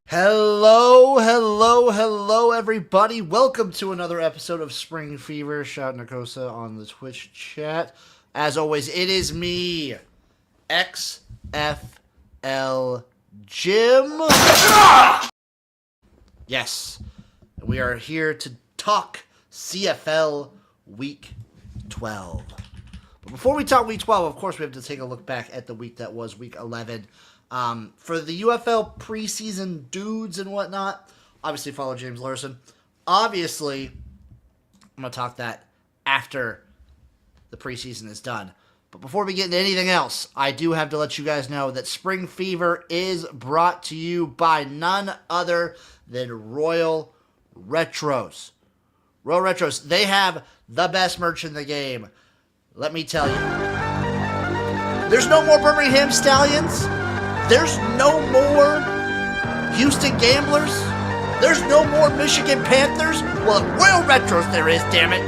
Hello, everybody. Welcome to another episode of Spring Fever. Shout Nakosa on the Twitch chat. As always, it is me, XFL Jim. Yes, we are here to talk CFL Week 12. But before we talk Week 12, of course, we have to take a look back at the week that was Week 11. For the UFL preseason dudes and whatnot, obviously follow James Larson. Obviously, I'm going to talk that after the preseason is done. But before we get into anything else, I do have to let you guys know that Spring Fever is brought to you by none other than Royal Retros. Royal Retros, they have the best merch in the game. Let me tell you. There's no more Birmingham Stallions. There's no more Houston Gamblers. There's no more Michigan Panthers. Well, Royal Retros there is, damn it.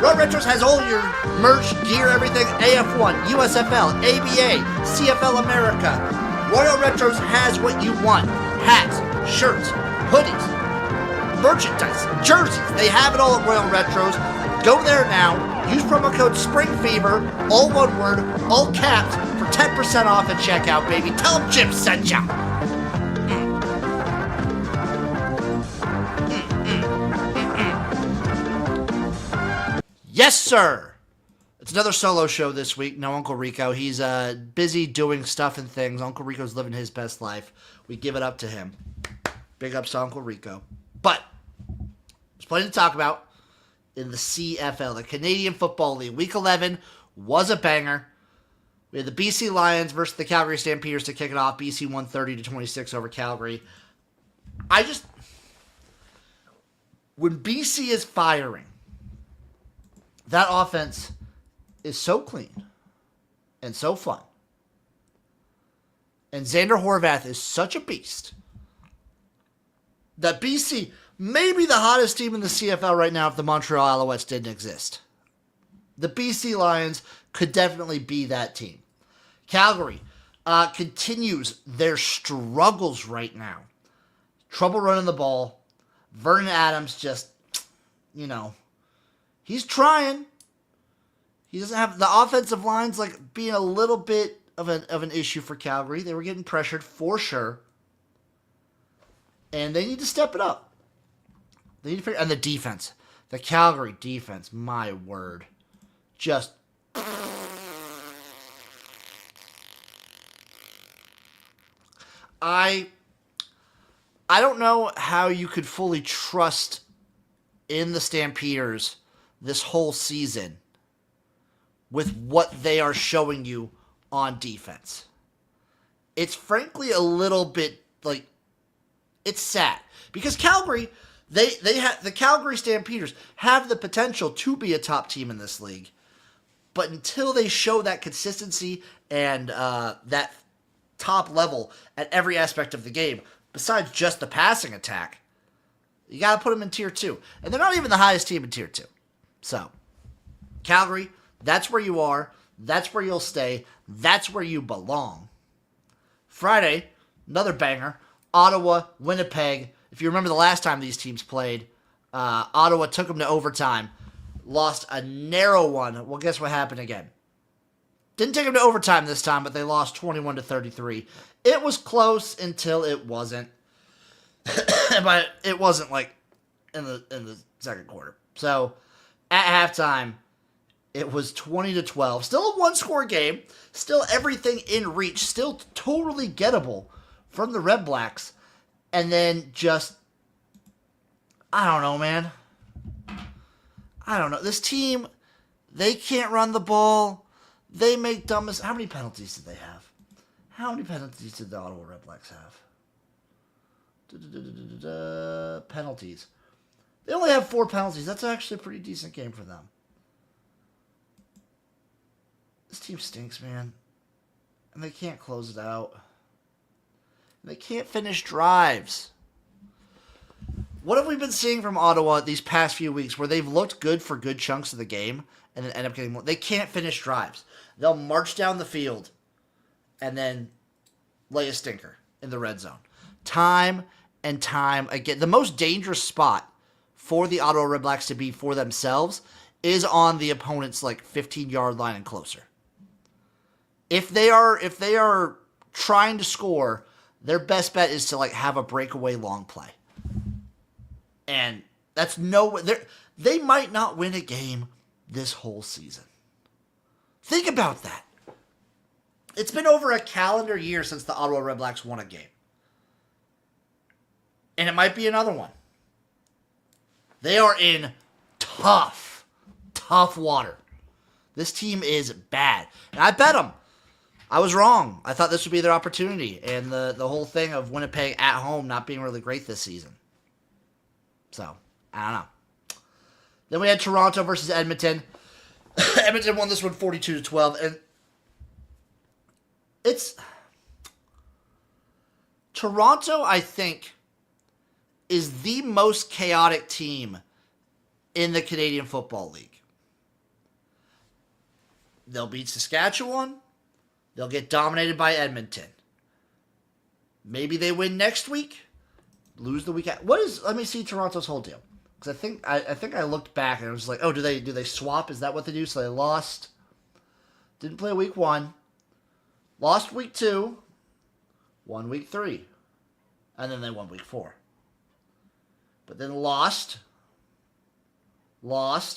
Royal Retros has all your merch, gear, everything. AF1, USFL, ABA, CFL America. Royal Retros has what you want. Hats, shirts, hoodies, merchandise, jerseys. They have it all at Royal Retros. Go there now. Use promo code SPRINGFEVER, all one word, all caps, for 10% off at checkout, baby. Tell them Jim sent ya. Yes, sir. It's another solo show this week. No Uncle Rico. He's busy doing stuff and things. Uncle Rico's living his best life. We give it up to him. Big ups to Uncle Rico. But there's plenty to talk about in the CFL, the Canadian Football League. Week 11 was a banger. We had the BC Lions versus the Calgary Stampeders to kick it off. BC won 30-26 over Calgary. When BC is firing, that offense is so clean and so fun. And Xander Horvath is such a beast that BC may be the hottest team in the CFL right now if the Montreal Alouettes didn't exist. The BC Lions could definitely be that team. Calgary continues their struggles right now. Trouble running the ball. Vernon Adams just, he's trying. He doesn't have the offensive lines being a little bit of an issue for Calgary. They were getting pressured for sure. And they need to step it up. They need to figure, and the defense. The Calgary defense, my word. Just I don't know how you could fully trust in the Stampeders this whole season with what they are showing you on defense. It's frankly a little bit it's sad because Calgary, they have the Calgary Stampeders have the potential to be a top team in this league, but until they show that consistency and that top level at every aspect of the game, besides just the passing attack, you got to put them in Tier 2. And they're not even the highest team in Tier 2. So, Calgary, that's where you are. That's where you'll stay. That's where you belong. Friday, another banger. Ottawa, Winnipeg. If you remember the last time these teams played, Ottawa took them to overtime. Lost a narrow one. Well, guess what happened again? Didn't take them to overtime this time, but they lost 21-33. It was close until it wasn't. But it wasn't in the second quarter. So at halftime, it was 20-12. Still a one-score game. Still everything in reach. Still totally gettable from the Redblacks. And then just, I don't know, man. I don't know. This team, they can't run the ball. They make dumb mistakes. How many penalties did they have? How many penalties did the Ottawa Redblacks have? Penalties. They only have 4 penalties. That's actually a pretty decent game for them. This team stinks, man. And they can't close it out. They can't finish drives. What have we been seeing from Ottawa these past few weeks where they've looked good for good chunks of the game and then end up getting... They can't finish drives. They'll march down the field and then lay a stinker in the red zone. Time and time again. The most dangerous spot for the Ottawa Redblacks to be for themselves is on the opponent's 15-yard line and closer. If they are trying to score, their best bet is to have a breakaway long play. And that's they might not win a game this whole season. Think about that. It's been over a calendar year since the Ottawa Redblacks won a game. And it might be another one. They are in tough water. This team is bad. And I bet them. I was wrong. I thought this would be their opportunity. And the whole thing of Winnipeg at home not being really great this season. So, I don't know. Then we had Toronto versus Edmonton. Edmonton won this one 42-12. And it's... Toronto, I think, is the most chaotic team in the Canadian Football League. They'll beat Saskatchewan. They'll get dominated by Edmonton. Maybe they win next week. Lose the week. Let me see Toronto's whole deal. Because I think I looked back and I was like, oh, do they swap? Is that what they do? So they lost. Didn't play week 1. Lost week 2. Won week 3. And then they won week 4. But then lost. Won.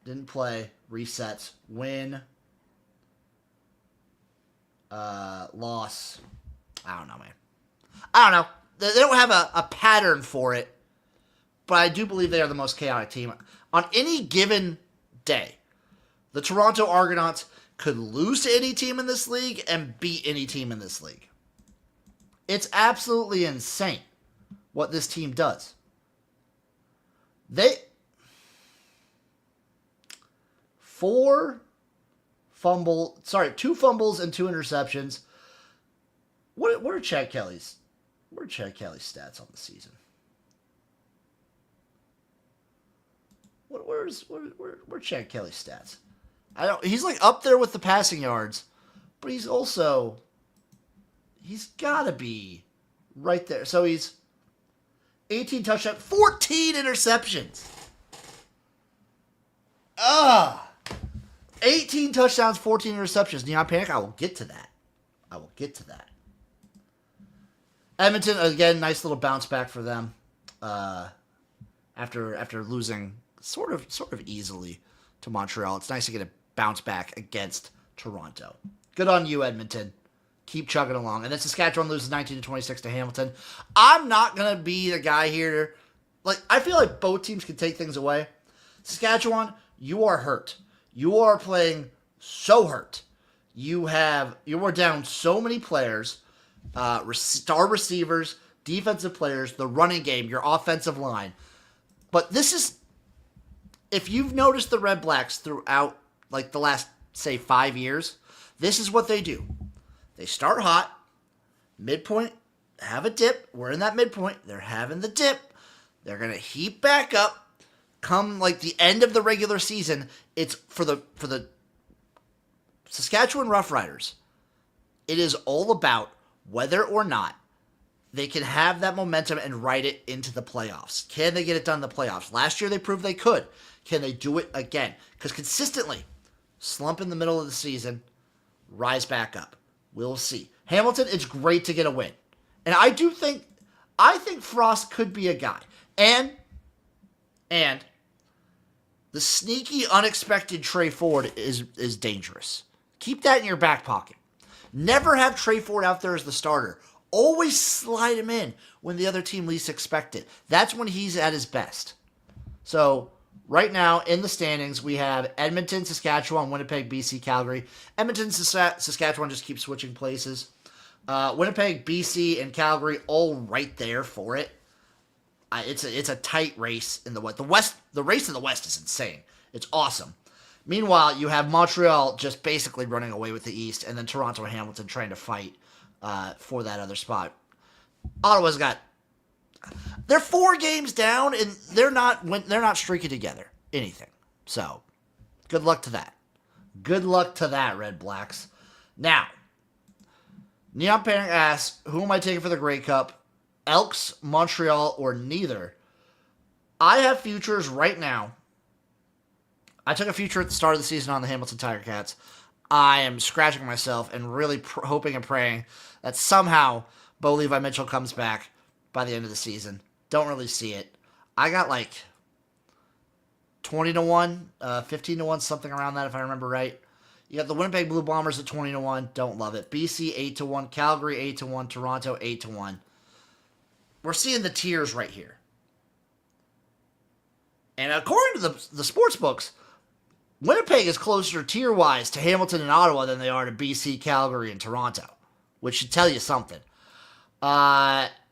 Didn't play. Resets. Win. Loss. I don't know, man. I don't know. They don't have a pattern for it. But I do believe they are the most chaotic team. On any given day, the Toronto Argonauts could lose to any team in this league and beat any team in this league. It's absolutely insane what this team does. Two fumbles and 2 interceptions. What are Chad Kelly's stats on the season? Where's Chad Kelly's stats? He's up there with the passing yards, but he's got to be right there. So he's 18 touchdowns, 14 interceptions. 18 touchdowns, 14 interceptions. Neon Panic, I will get to that. Edmonton, again, nice little bounce back for them. After losing sort of easily to Montreal. It's nice to get a bounce back against Toronto. Good on you, Edmonton. Keep chugging along. And then Saskatchewan loses 19-26 to Hamilton. I'm not going to be the guy here. I feel like both teams can take things away. Saskatchewan, you are hurt. You are playing so hurt. You are down so many players, star receivers, defensive players, the running game, your offensive line. But this is, if you've noticed the Redblacks throughout the last, say, 5 years, this is what they do. They start hot, midpoint, have a dip. We're in that midpoint. They're having the dip. They're going to heat back up. Come the end of the regular season, it's for the Saskatchewan Roughriders. It is all about whether or not they can have that momentum and ride it into the playoffs. Can they get it done in the playoffs? Last year they proved they could. Can they do it again? Because consistently, slump in the middle of the season, rise back up. We'll see. Hamilton, it's great to get a win. And I think Frost could be a guy. And the sneaky, unexpected Trey Ford is dangerous. Keep that in your back pocket. Never have Trey Ford out there as the starter. Always slide him in when the other team least expect it. That's when he's at his best. So, right now, in the standings, we have Edmonton, Saskatchewan, Winnipeg, BC, Calgary. Edmonton, Saskatchewan just keep switching places. Winnipeg, BC, and Calgary all right there for it. It's a tight race in the West. The race in the West is insane. It's awesome. Meanwhile, you have Montreal just basically running away with the East, and then Toronto and Hamilton trying to fight for that other spot. Ottawa's got they're 4 games down, and they're not streaking together anything. So, good luck to that. Good luck to that, Red Blacks. Now, Neon Panic asks, who am I taking for the Grey Cup? Elks, Montreal, or neither? I have futures right now. I took a future at the start of the season on the Hamilton Tigercats. I am scratching myself and really hoping and praying that somehow Bo Levi Mitchell comes back by the end of the season. Don't really see it. I got like 20-1, 15-1, something around that if I remember right. You got the Winnipeg Blue Bombers at 20-1. Don't love it. BC 8-1. Calgary 8-1. Toronto 8-1. We're seeing the tiers right here. And according to the sports books, Winnipeg is closer tier-wise to Hamilton and Ottawa than they are to BC, Calgary, and Toronto, which should tell you something.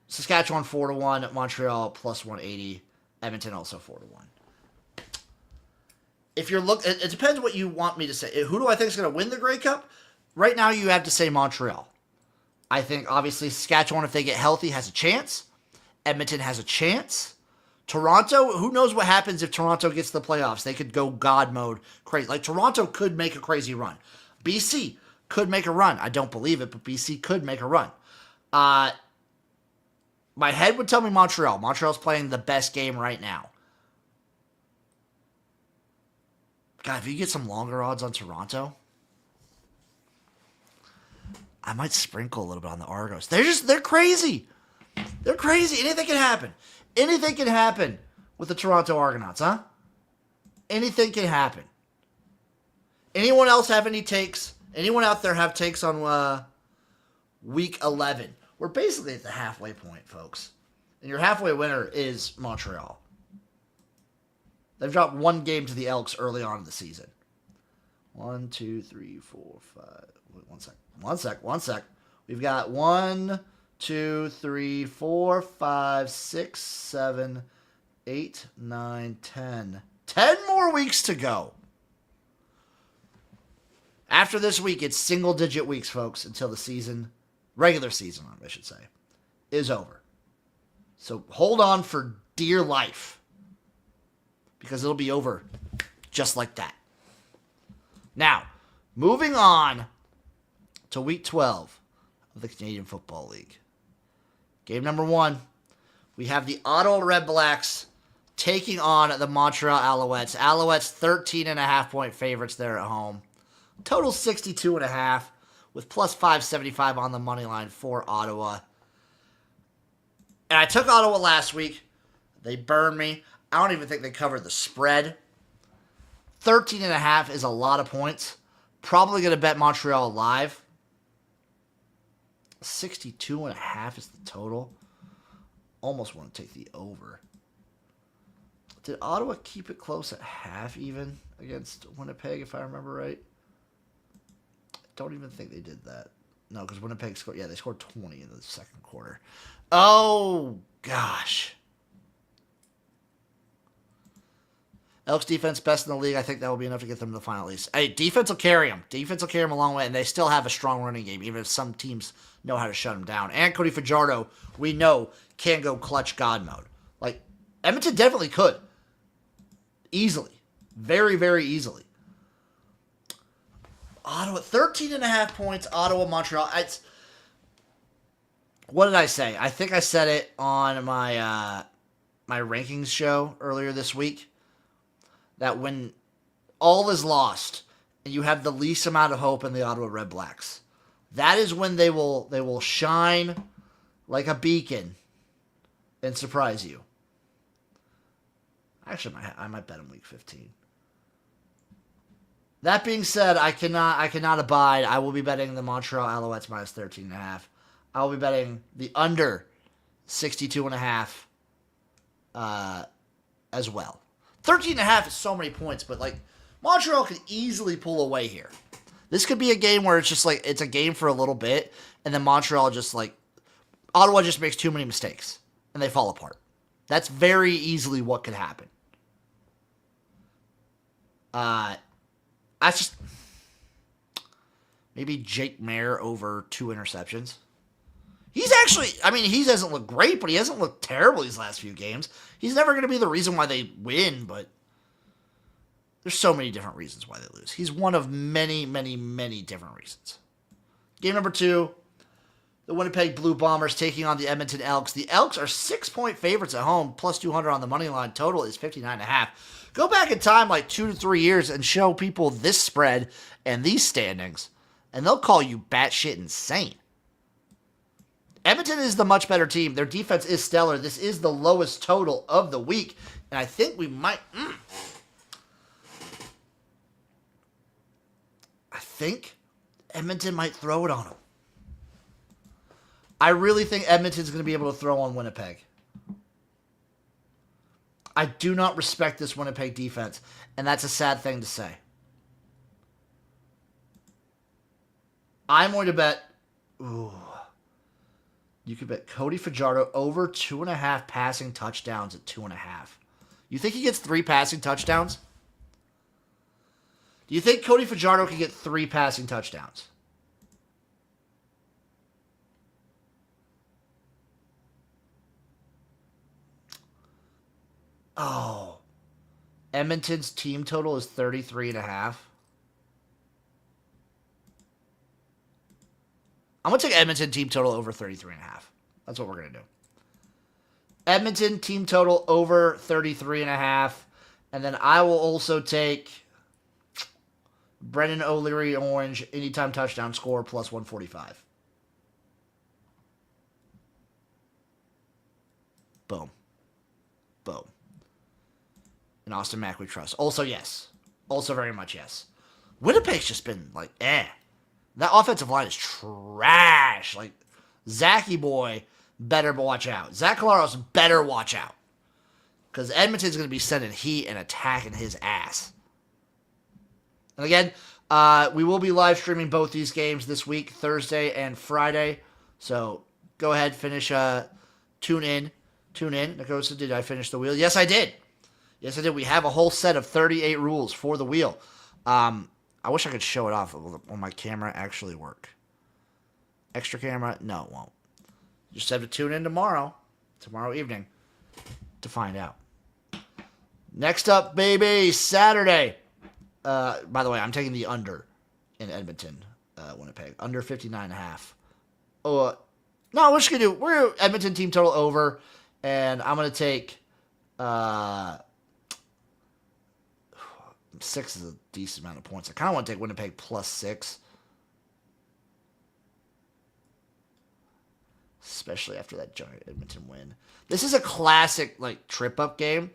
Saskatchewan 4-1, Montreal plus 180, Edmonton also 4-1. If you're it depends what you want me to say. Who do I think is going to win the Grey Cup? Right now, you have to say Montreal. I think obviously Saskatchewan, if they get healthy, has a chance. Edmonton has a chance. Toronto, who knows what happens if Toronto gets to the playoffs? They could go God mode crazy. Like, Toronto could make a crazy run. BC could make a run. I don't believe it, but BC could make a run. My head would tell me Montreal. Montreal's playing the best game right now. God, if you get some longer odds on Toronto, I might sprinkle a little bit on the Argos. They're crazy. They're crazy. Anything can happen. Anything can happen with the Toronto Argonauts, huh? Anything can happen. Anyone else have any takes? Anyone out there have takes on week 11? We're basically at the halfway point, folks. And your halfway winner is Montreal. They've dropped 1 game to the Elks early on in the season. 1, 2, 3, 4, 5. Wait, one sec. We've got 1, 2, 3, 4, 5, 6, 7, 8, 9, 10. 10 more weeks to go. After this week, it's single-digit weeks, folks, until the season, regular season, I should say, is over. So hold on for dear life, because it'll be over just like that. Now, moving on to week 12 of the Canadian Football League. Game number 1, we have the Ottawa Redblacks taking on the Montreal Alouettes. Alouettes 13.5-point favorites there at home. Total 62.5 with plus 575 on the money line for Ottawa. And I took Ottawa last week. They burned me. I don't even think they covered the spread. 13.5 is a lot of points. Probably going to bet Montreal live. 62.5 is the total. Almost want to take the over. Did Ottawa keep it close at half even against Winnipeg, if I remember right? I don't even think they did that. No, because Winnipeg scored. Yeah, they scored 20 in the second quarter. Oh, gosh. Elks defense best in the league. I think that will be enough to get them to the final at least. Hey, defense will carry them. Defense will carry them a long way, and they still have a strong running game, even if some teams know how to shut them down. And Cody Fajardo, we know, can go clutch God mode. Like, Edmonton definitely could. Easily. Very, very easily. Ottawa, 13.5 points. Ottawa, Montreal. What did I say? I think I said it on my my rankings show earlier this week. That when all is lost and you have the least amount of hope in the Ottawa Redblacks, that is when they will shine like a beacon and surprise you. Actually, I might bet them week 15. That being said, I cannot abide. I will be betting the Montreal Alouettes minus 13.5. I will be betting the under 62.5 as well. 13.5 is so many points, but like Montreal could easily pull away here. This could be a game where it's just like it's a game for a little bit, and then Montreal just like Ottawa just makes too many mistakes and they fall apart. That's very easily what could happen. I just maybe Jake Mayer over 2 interceptions. He's actually, I mean, he hasn't looked great, but he hasn't looked terrible these last few games. He's never going to be the reason why they win, but there's so many different reasons why they lose. He's one of many, many, many different reasons. Game number 2, the Winnipeg Blue Bombers taking on the Edmonton Elks. The Elks are 6-point favorites at home, plus 200 on the money line. Total is 59.5. Go back in time like 2 to 3 years and show people this spread and these standings, and they'll call you batshit insane. Edmonton is the much better team. Their defense is stellar. This is the lowest total of the week, and I think we might... I think Edmonton might throw it on them. I really think Edmonton's going to be able to throw on Winnipeg. I do not respect this Winnipeg defense, and that's a sad thing to say. I'm going to bet... Ooh. You could bet Cody Fajardo over 2.5 passing touchdowns at 2.5. You think he gets 3 passing touchdowns? Do you think Cody Fajardo can get 3 passing touchdowns? Oh. Edmonton's team total is 33.5. I'm going to take Edmonton team total over 33.5. That's what we're going to do. Edmonton team total over 33.5. And then I will also take Brendan O'Leary Orange anytime touchdown score plus 145. Boom. Boom. And Austin Mack we trust. Also yes. Also very much yes. Winnipeg's just been like, That offensive line is trash. Like, Zachy boy better watch out. Zach Collaros better watch out. Because Edmonton's going to be sending heat and attacking his ass. And again, we will be live streaming both these games this week, Thursday and Friday. So go ahead, finish, tune in. Nakosa, did I finish the wheel? Yes, I did. Yes, I did. We have a whole set of 38 rules for the wheel. I wish I could show it off. Will my camera actually work? Extra camera? No, it won't. You just have to tune in tomorrow evening, to find out. Next up, baby, Saturday. By the way, I'm taking the under in Edmonton, Winnipeg. Under 59.5. Oh, no, we're Edmonton team total over, and I'm going to take... 6 is a decent amount of points. I kind of want to take Winnipeg plus 6. Especially after that giant Edmonton win. This is a classic, like, trip-up game.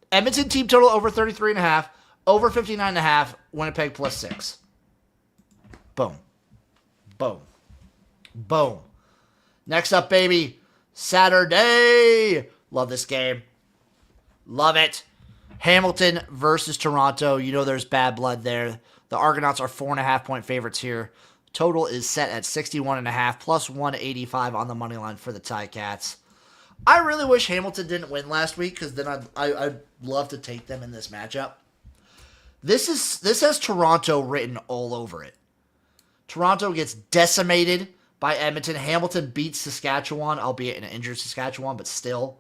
Edmonton team total over 33.5. Over 59.5. Winnipeg plus 6. Boom. Boom. Boom. Next up, baby. Saturday. Love this game. Love it. Hamilton versus Toronto. You know there's bad blood there. The Argonauts are 4.5-point favorites here. Total is set at 61.5 plus 185 on the money line for the Ticats. I really wish Hamilton didn't win last week because then I'd love to take them in this matchup. This has Toronto written all over it. Toronto gets decimated by Edmonton. Hamilton beats Saskatchewan, albeit an injured Saskatchewan, but still.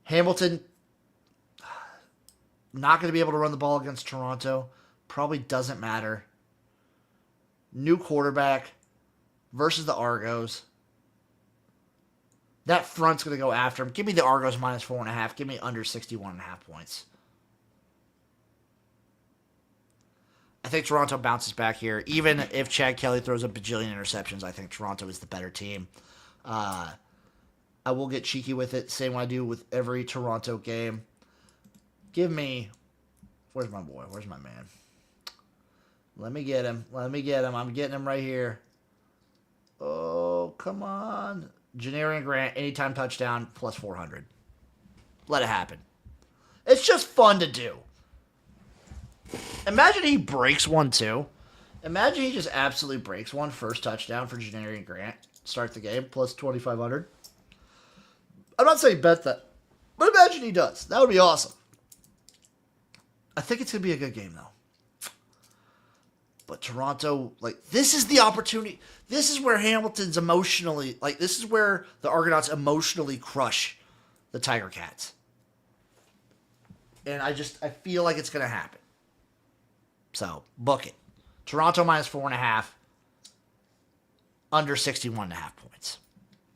Hamilton, not going to be able to run the ball against Toronto. Probably doesn't matter. New quarterback versus the Argos. That front's going to go after him. Give me the Argos minus 4.5. Give me under 61.5 points. I think Toronto bounces back here. Even if Chad Kelly throws a bajillion interceptions, I think Toronto is the better team. I will get cheeky with it, same way I do with every Toronto game. Give me... Where's my boy? Where's my man? Let me get him. I'm getting him right here. Oh, come on. Janarian Grant, anytime touchdown, plus 400. Let it happen. It's just fun to do. Imagine he breaks one, too. Imagine he just absolutely breaks one. First touchdown for Janarian Grant. Start the game, plus 2,500. I'm not saying bet that, but imagine he does. That would be awesome. I think it's going to be a good game, though. But Toronto, this is the opportunity. This is where Hamilton's emotionally, this is where the Argonauts emotionally crush the Tigercats. And I feel like it's going to happen. So, book it. Toronto minus 4.5. Under 61.5 points.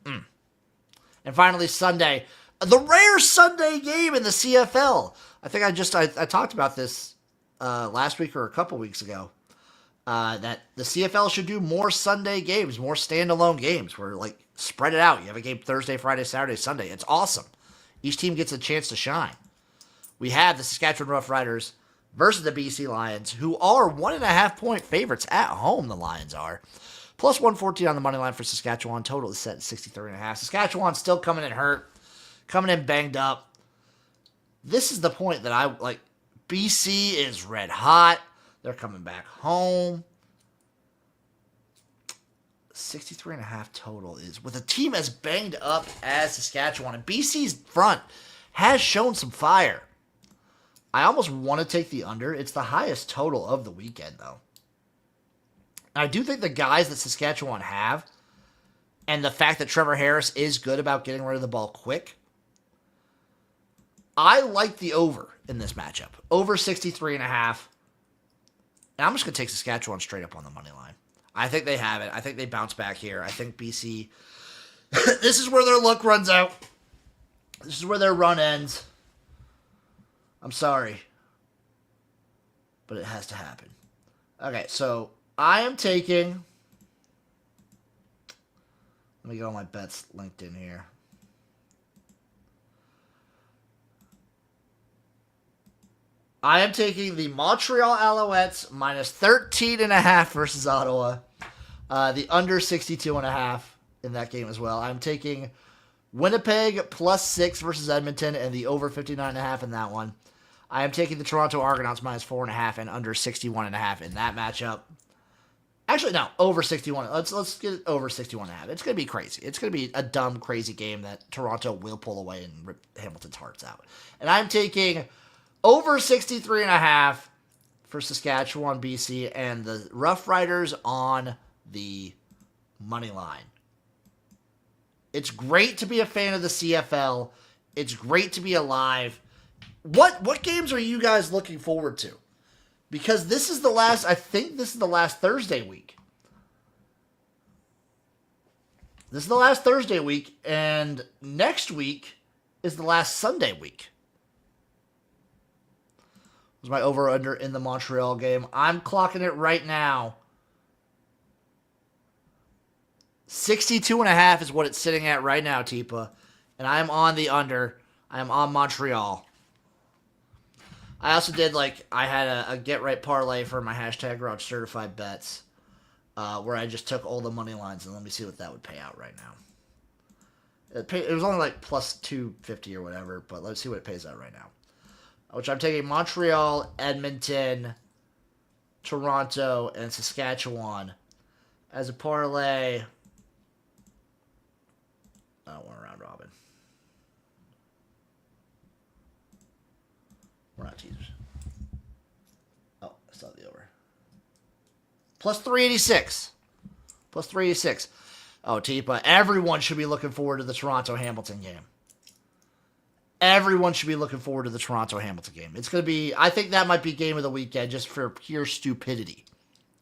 And finally, Sunday. The rare Sunday game in the CFL. I think I talked about this last week or a couple weeks ago. That the CFL should do more Sunday games, more standalone games where, spread it out. You have a game Thursday, Friday, Saturday, Sunday. It's awesome. Each team gets a chance to shine. We have the Saskatchewan Roughriders versus the BC Lions, who are 1.5-point favorites at home, the Lions are. Plus 114 on the money line for Saskatchewan. Total is set at 63.5. Saskatchewan still coming in hurt, coming in banged up. This is the point that I like. BC is red hot. They're coming back home. 63.5 total is with a team as banged up as Saskatchewan. And BC's front has shown some fire. I almost want to take the under. It's the highest total of the weekend, though. I do think the guys that Saskatchewan have, and the fact that Trevor Harris is good about getting rid of the ball quick, I like the over in this matchup. Over 63.5. And I'm just going to take Saskatchewan straight up on the money line. I think they have it. I think they bounce back here. I think BC, this is where their luck runs out. This is where their run ends. I'm sorry. But it has to happen. Okay, so I am taking, let me get all my bets linked in here. I am taking the Montreal Alouettes minus 13.5 versus Ottawa. The under 62.5 in that game as well. I'm taking Winnipeg plus 6 versus Edmonton and the over 59.5 in that one. I am taking the Toronto Argonauts minus 4.5 and under 61.5 in that matchup. Actually, no, over 61. Let's get it over 61.5. It's going to be crazy. It's going to be a dumb, crazy game that Toronto will pull away and rip Hamilton's hearts out. And I'm taking over 63.5 for Saskatchewan, BC, and the Roughriders on the money line. It's great to be a fan of the CFL. It's great to be alive. What games are you guys looking forward to? Because this is the last, I think this is the last Thursday week. This is the last Thursday week, and next week is the last Sunday week. Was my over-under in the Montreal game. I'm clocking it right now. 62.5 is what it's sitting at right now, Tipa. And I'm on the under. I'm on Montreal. I also did, I had a get-right parlay for my hashtag Garage Certified Bets, where I just took all the money lines, and let me see what that would pay out right now. It was only, plus 250 or whatever, but let's see what it pays out right now. Which I'm taking Montreal, Edmonton, Toronto, and Saskatchewan as a parlay. I don't want a round robin. We're not teasers. Oh, I saw the over. Plus 386. Plus 386. Oh, Tipa, everyone should be looking forward to the Toronto-Hamilton game. Everyone should be looking forward to the Toronto-Hamilton game. It's going to be, I think that might be game of the weekend just for pure stupidity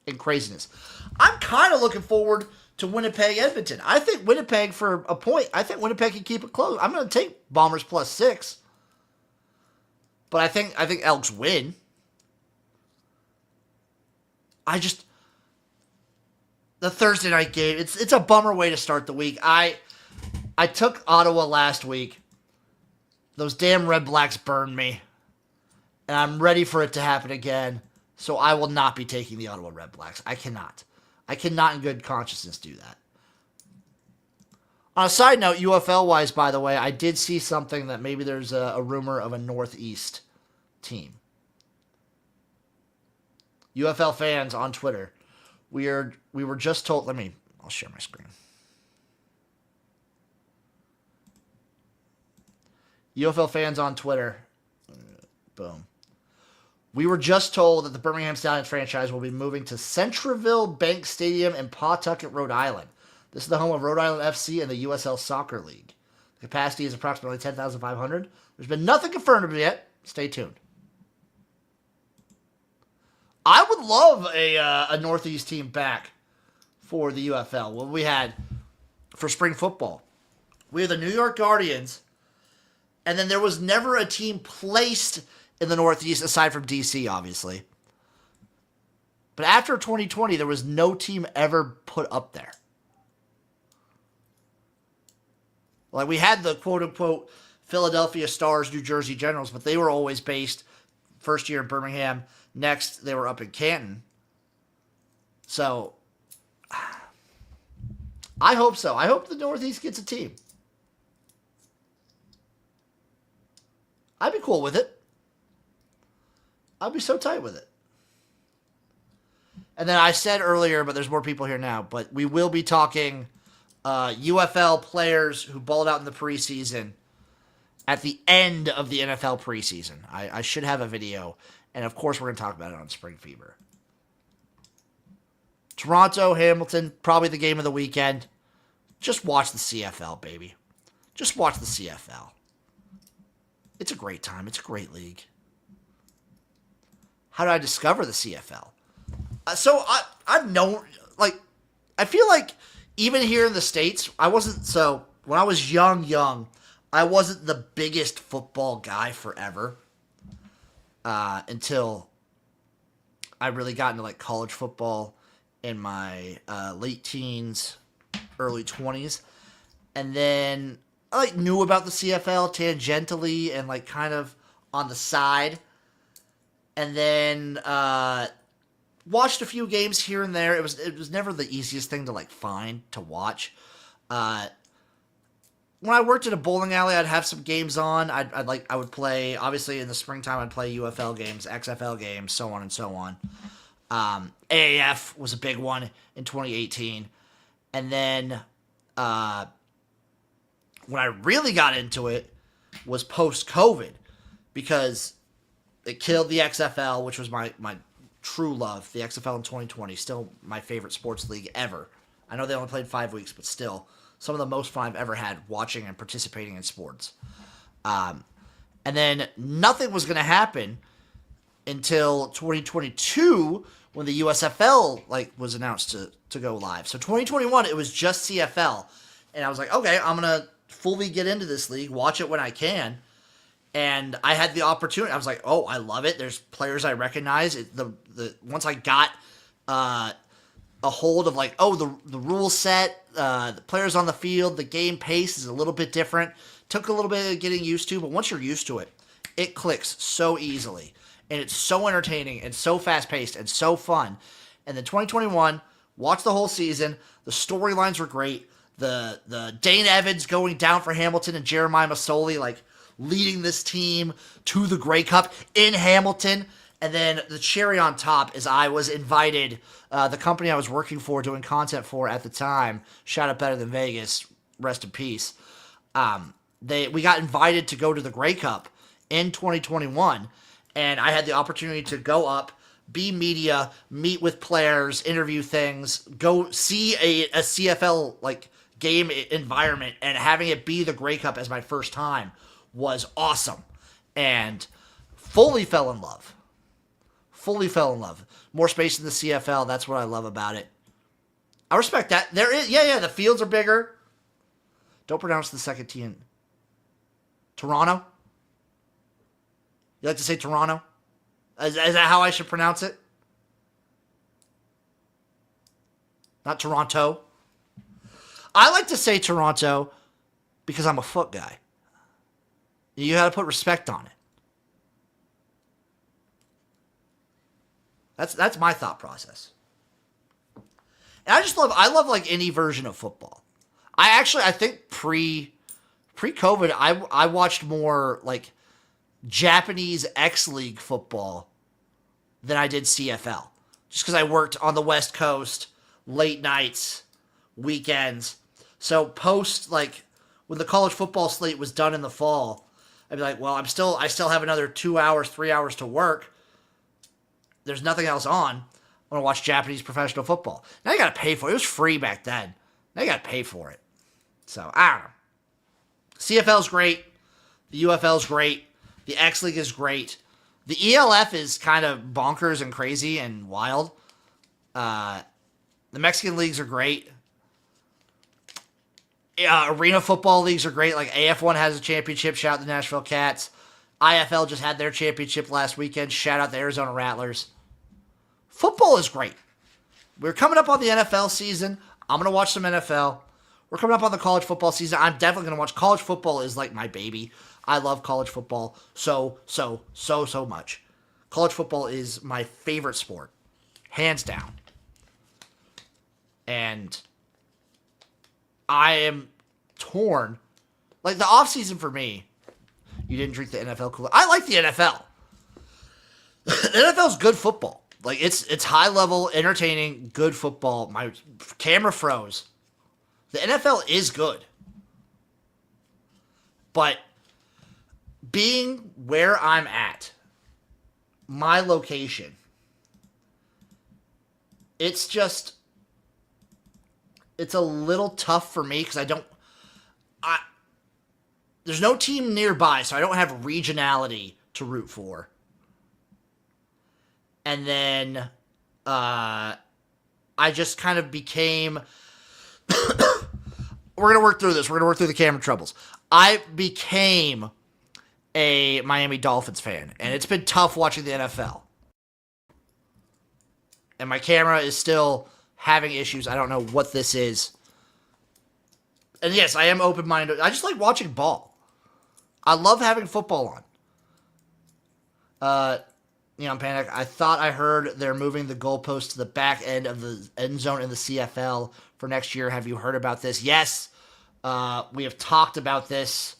and craziness. I'm kind of looking forward to Winnipeg-Edmonton. I think Winnipeg, for a point, I think Winnipeg can keep it close. I'm going to take Bombers plus 6. But I think Elks win. The Thursday night game, it's a bummer way to start the week. I took Ottawa last week. Those damn Redblacks burned me. And I'm ready for it to happen again. So I will not be taking the Ottawa Redblacks. I cannot. I cannot in good consciousness do that. On a side note, UFL-wise, by the way, I did see something that maybe there's a rumor of a Northeast team. UFL fans on Twitter, we were just told, I'll share my screen. UFL fans on Twitter, boom. We were just told that the Birmingham Stallions franchise will be moving to Centreville Bank Stadium in Pawtucket, Rhode Island. This is the home of Rhode Island FC and the USL Soccer League. The capacity is approximately 10,500. There's been nothing confirmed yet. Stay tuned. I would love a Northeast team back for the UFL. What we had for spring football. We had the New York Guardians, and then there was never a team placed in the Northeast aside from DC, obviously. But after 2020, there was no team ever put up there. Like, we had the quote-unquote Philadelphia Stars, New Jersey Generals, but they were always based first year in Birmingham. Next, they were up in Canton. So, I hope so. I hope the Northeast gets a team. I'd be cool with it. I'd be so tight with it. And then I said earlier, but there's more people here now, but we will be talking UFL players who balled out in the preseason at the end of the NFL preseason. I should have a video, and of course we're going to talk about it on Spring Fever. Toronto, Hamilton, probably the game of the weekend. Just watch the CFL, baby. Just watch the CFL. It's a great time. It's a great league. How did I discover the CFL? So I've known, like, I feel like even here in the States, when I was young, I wasn't the biggest football guy forever until I really got into, like, college football in my late teens, early 20s. And then I, like, knew about the CFL tangentially and, like, kind of on the side. And then watched a few games here and there. It was never the easiest thing to, like, find to watch. When I worked at a bowling alley, I'd have some games on. I would play, obviously in the springtime, I'd play UFL games, XFL games, so on and so on. AAF was a big one in 2018. And then when I really got into it was post-COVID, because it killed the XFL, which was my true love. The XFL in 2020, still my favorite sports league ever. I know they only played 5 weeks, but still some of the most fun I've ever had watching and participating in sports. And then nothing was going to happen until 2022 when the USFL was announced to go live. So 2021, it was just CFL. And I was like, okay, I'm going to fully get into this league, watch it when I can. And I had the opportunity. I was like, oh, I love it. There's players I recognize. Once I got a hold of, like, oh, the rule set, the players on the field, the game pace is a little bit different. Took a little bit of getting used to, but once you're used to it, it clicks so easily. And it's so entertaining and so fast-paced and so fun. And then 2021, watched the whole season. The storylines were great. The Dane Evans going down for Hamilton and Jeremiah Masoli, like, leading this team to the Grey Cup in Hamilton. And then the cherry on top is I was invited, the company I was working for, doing content for at the time, shout out Better Than Vegas, rest in peace. We got invited to go to the Grey Cup in 2021, and I had the opportunity to go up, be media, meet with players, interview things, go see a CFL game environment, and having it be the Grey Cup as my first time was awesome, and fully fell in love. More space in the CFL. That's what I love about it. I respect that. There is, the fields are bigger. Don't pronounce the second T in Toronto. You like to say Toronto? Is that how I should pronounce it? Not Toronto. I like to say Toronto because I'm a foot guy. You got to put respect on it. That's my thought process. And I love like any version of football. I think pre-COVID, I watched more like Japanese X League football than I did CFL. Just because I worked on the West Coast, late nights, weekends. So when the college football slate was done in the fall, I'd be like, well, I still have another 2 hours, 3 hours to work. there's nothing else on, I want to watch Japanese professional football. Now you got to pay for it. It was free back then. Now you got to pay for it. So, I don't know. CFL's great. The UFL's great. The X League is great. The ELF is kind of bonkers and crazy and wild. The Mexican leagues are great. Arena football leagues are great. Like AF1 has a championship. Shout out the Nashville Cats. IFL just had their championship last weekend. Shout out the Arizona Rattlers. Football is great. We're coming up on the NFL season. I'm going to watch some NFL. We're coming up on the college football season. I'm definitely going to watch. College football is like my baby. I love college football so much. College football is my favorite sport. Hands down. And I am torn. Like, the offseason for me, you didn't drink the NFL Kool-Aid. I like the NFL. The NFL's good football. Like, it's high level, entertaining, good football. My camera froze. The NFL is good. But being where I'm at, my location, it's a little tough for me because there's no team nearby, so I don't have regionality to root for. And then I just kind of became... We're going to work through this. We're going to work through the camera troubles. I became a Miami Dolphins fan, and it's been tough watching the NFL. And my camera is still having issues. I don't know what this is. And yes, I am open-minded. I just like watching ball. I love having football on. I'm Panic. I thought I heard they're moving the goalpost to the back end of the end zone in the CFL for next year. Have you heard about this? Yes. We have talked about this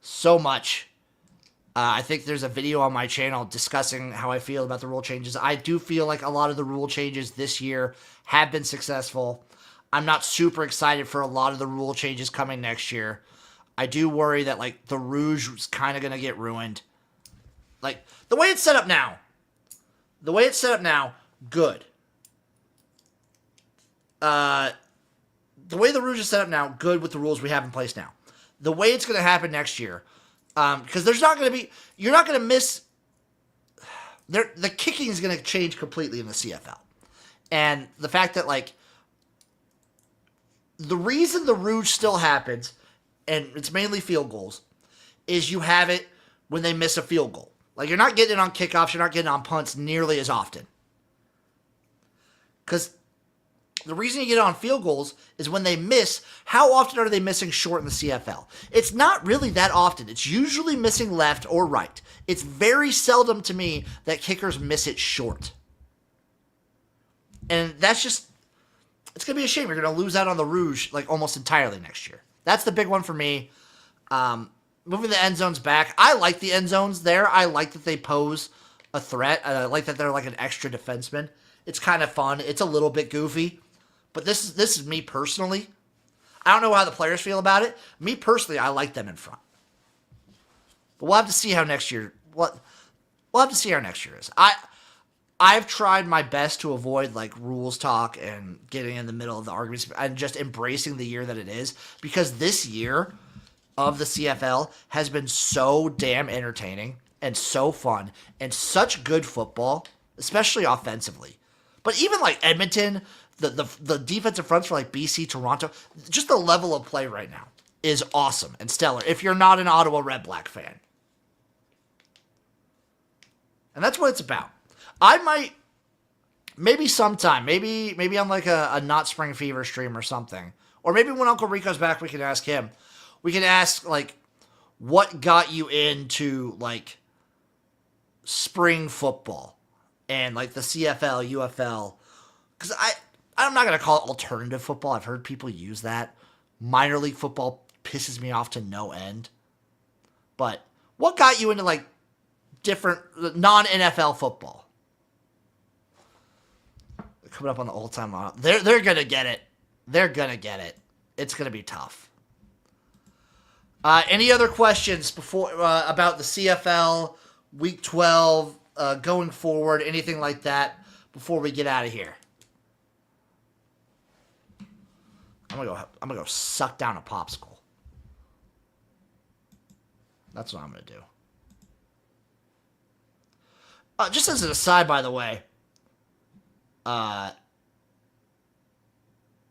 so much. I think there's a video on my channel discussing how I feel about the rule changes. I do feel like a lot of the rule changes this year have been successful. I'm not super excited for a lot of the rule changes coming next year. I do worry that, like, the Rouge is kind of going to get ruined. Like, the way it's set up now, good. The way the Rouge is set up now, good with the rules we have in place now. The way it's going to happen next year, because there's not going to be, you're not going to miss, the kicking is going to change completely in the CFL. And the fact that, like, the reason the Rouge still happens, and it's mainly field goals, is you have it when they miss a field goal. Like, you're not getting it on kickoffs, you're not getting it on punts nearly as often. Because the reason you get it on field goals is when they miss, how often are they missing short in the CFL? It's not really that often. It's usually missing left or right. It's very seldom to me that kickers miss it short. And that's just, it's going to be a shame. You're going to lose out on the Rouge, like, almost entirely next year. That's the big one for me. Moving the end zones back. I like the end zones there. I like that they pose a threat. I like that they're like an extra defenseman. It's kind of fun. It's a little bit goofy. But this is me personally. I don't know how the players feel about it. Me personally, I like them in front. But we'll have to see how next year... We'll have to see how next year is. I've tried my best to avoid, like, rules talk and getting in the middle of the arguments and just embracing the year that it is. Because this year of the CFL has been so damn entertaining and so fun and such good football, especially offensively. But even, like, Edmonton, the defensive fronts for, like, BC, Toronto, just the level of play right now is awesome and stellar if you're not an Ottawa Redblacks fan. And that's what it's about. I might, maybe sometime, maybe on like a Not Spring Fever stream or something. Or maybe when Uncle Rico's back, we can ask him. We can ask, like, what got you into, like, spring football and, like, the CFL, UFL. Because I'm not going to call it alternative football. I've heard people use that. Minor league football pisses me off to no end. But what got you into, like, different non-NFL football? Coming up on the all-time model. They're going to get it. They're going to get it. It's going to be tough. Any other questions before about the CFL, Week 12, going forward, anything like that, before we get out of here? I'm gonna go suck down a popsicle. That's what I'm gonna do. Just as an aside, by the way,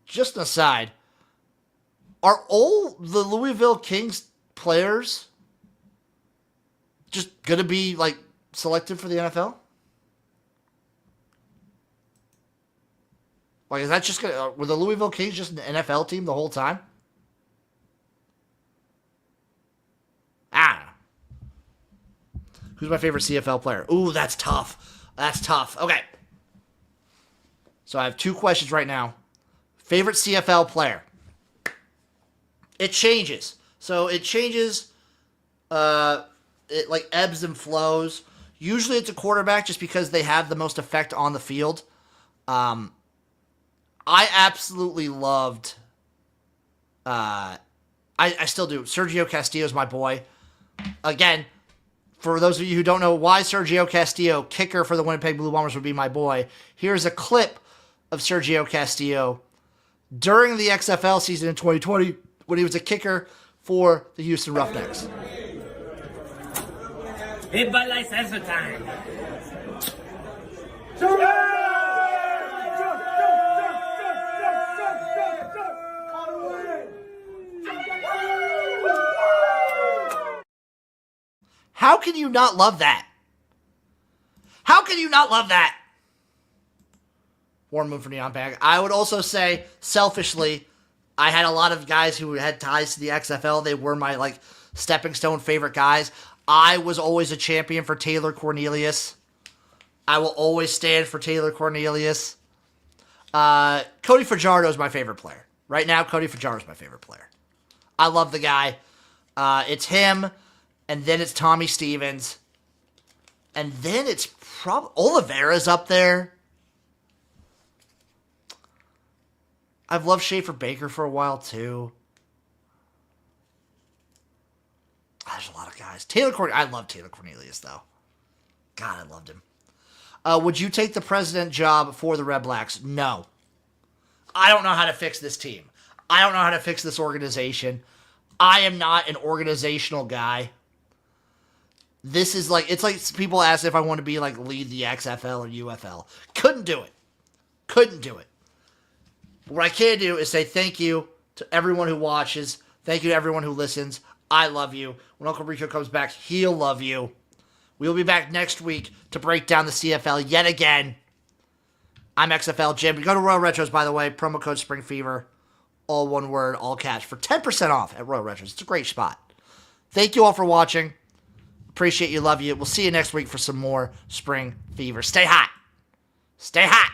just an aside, are all the Louisville Kings players just gonna be like selected for the NFL? Like, is that just gonna were the Louisville Kings just an NFL team the whole time? I don't know. Who's my favorite CFL player? Ooh, that's tough. That's tough. Okay. So I have 2 questions right now. Favorite CFL player. It changes. So it changes. It like ebbs and flows. Usually it's a quarterback just because they have the most effect on the field. I absolutely loved. I still do. Sergio Castillo is my boy. Again, for those of you who don't know why Sergio Castillo, kicker for the Winnipeg Blue Bombers, would be my boy, here's a clip of Sergio Castillo during the XFL season in 2020 when he was a kicker for the Houston Roughnecks. Hey, Bud Light Sensor time. How can you not love that? How can you not love that? Warren Moon for Neon Bag. I would also say, selfishly, I had a lot of guys who had ties to the XFL. They were my, like, stepping stone favorite guys. I was always a champion for Taylor Cornelius. I will always stand for Taylor Cornelius. Cody Fajardo is my favorite player. Right now, Cody Fajardo is my favorite player. I love the guy. It's him, and then it's Tommy Stevens, and then it's probably Oliveira's up there. I've loved Schaefer Baker for a while, too. There's a lot of guys. I love Taylor Cornelius, though. God, I loved him. Would you take the president job for the Redblacks? No. I don't know how to fix this team. I don't know how to fix this organization. I am not an organizational guy. This is like, it's like people ask if I want to be like lead the XFL or UFL. Couldn't do it. Couldn't do it. What I can do is say thank you to everyone who watches. Thank you to everyone who listens. I love you. When Uncle Rico comes back, he'll love you. We'll be back next week to break down the CFL yet again. I'm XFL Jim. Go to Royal Retros, by the way. Promo code Spring Fever. All one word, all cash. For 10% off at Royal Retros. It's a great spot. Thank you all for watching. Appreciate you. Love you. We'll see you next week for some more Spring Fever. Stay hot. Stay hot.